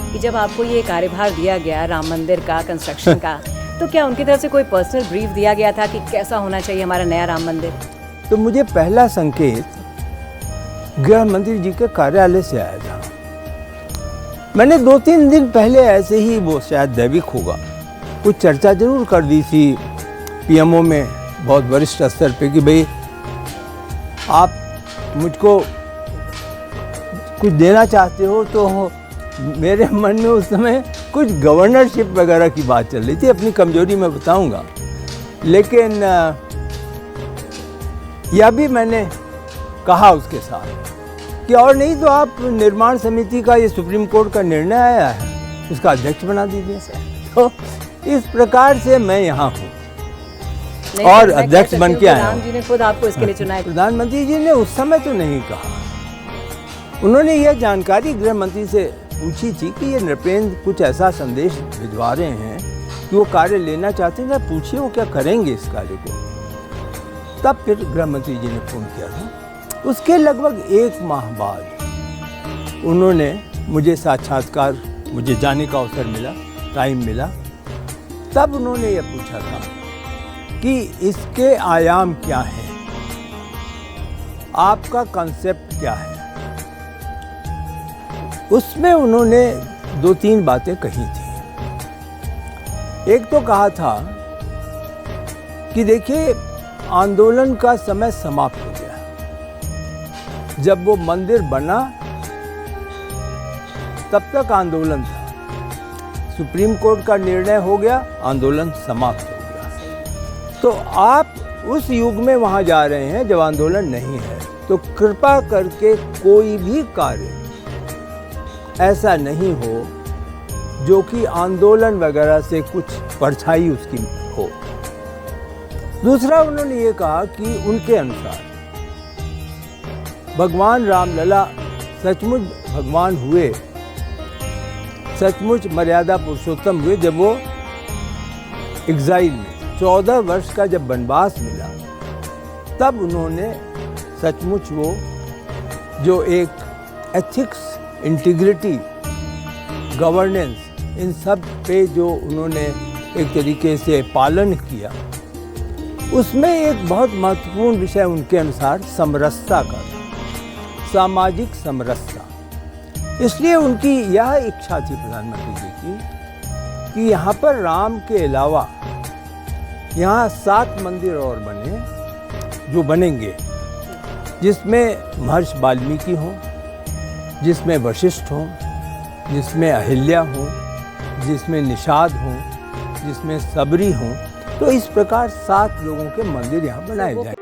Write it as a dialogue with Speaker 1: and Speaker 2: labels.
Speaker 1: कि जब आपको ये कार्यभार दिया गया राम मंदिर का कंस्ट्रक्शन का, तो क्या उनकी तरफ से कोई पर्सनल ब्रीफ दिया गया था कि कैसा होना चाहिए हमारा नया राम मंदिर?
Speaker 2: तो मुझे पहला संकेत गृह मंत्री जी के कार्यालय से आया था। मैंने 2-3 दिन पहले ऐसे ही, वो शायद दैविक होगा, कुछ चर्चा जरूर कर दी थी पीएमओ में बहुत वरिष्ठ स्तर पे कि भाई आप मुझको कुछ देना चाहते हो। तो मेरे मन में उस समय कुछ गवर्नरशिप वगैरह की बात चल रही थी। अपनी कमजोरी मैं बताऊंगा, लेकिन यह भी मैंने कहा उसके साथ कि और नहीं तो आप निर्माण समिति का, ये सुप्रीम कोर्ट का निर्णय आया है, उसका अध्यक्ष बना दीजिए। तो इस प्रकार से मैं यहाँ हूँ और अध्यक्ष बन के आया हूँ।
Speaker 1: जी ने खुद आपको इसके लिए चुना है।
Speaker 2: प्रधानमंत्री जी ने उस समय तो नहीं कहा। उन्होंने यह जानकारी गृह मंत्री से पूछी थी कि ये नृपेंद्र कुछ ऐसा संदेश भिजवा रहे हैं कि वो कार्य लेना चाहते हैं, पूछिए वो क्या करेंगे इस कार्य को। तब फिर गृह मंत्री जी ने फोन किया था। उसके लगभग 1 माह बाद उन्होंने मुझे साक्षात्कार, मुझे जाने का अवसर मिला, टाइम मिला। तब उन्होंने ये पूछा था कि इसके आयाम क्या हैं, आपका कॉन्सेप्ट क्या है। उसमें उन्होंने 2-3 बातें कही थी। एक तो कहा था कि देखिए, आंदोलन का समय समाप्त हो गया। जब वो मंदिर बना तब तक आंदोलन था, सुप्रीम कोर्ट का निर्णय हो गया, आंदोलन समाप्त हो गया। तो आप उस युग में वहां जा रहे हैं जब आंदोलन नहीं है। तो कृपा करके कोई भी कार्य ऐसा नहीं हो जो कि आंदोलन वगैरह से कुछ परछाई उसकी हो। दूसरा, उन्होंने ये कहा कि उनके अनुसार भगवान रामलला सचमुच भगवान हुए, सचमुच मर्यादा पुरुषोत्तम हुए जब वो एग्जाइल में 14 वर्ष का जब वनवास मिला, तब उन्होंने सचमुच वो जो एक एथिक्स, इंटीग्रिटी, गवर्नेंस, इन सब पे जो उन्होंने एक तरीके से पालन किया, उसमें एक बहुत महत्वपूर्ण विषय उनके अनुसार समरसता का था, सामाजिक समरसता। इसलिए उनकी यह इच्छा थी प्रधानमंत्री जी की कि यहाँ पर राम के अलावा यहाँ 7 मंदिर और बने, जो बनेंगे, जिसमें महर्षि वाल्मीकि हों, जिसमें वशिष्ठ हों, जिसमें अहिल्या हों, जिसमें निषाद हों, जिसमें सबरी हों। तो इस प्रकार 7 लोगों के मंदिर यहाँ बनाए जाएंगे।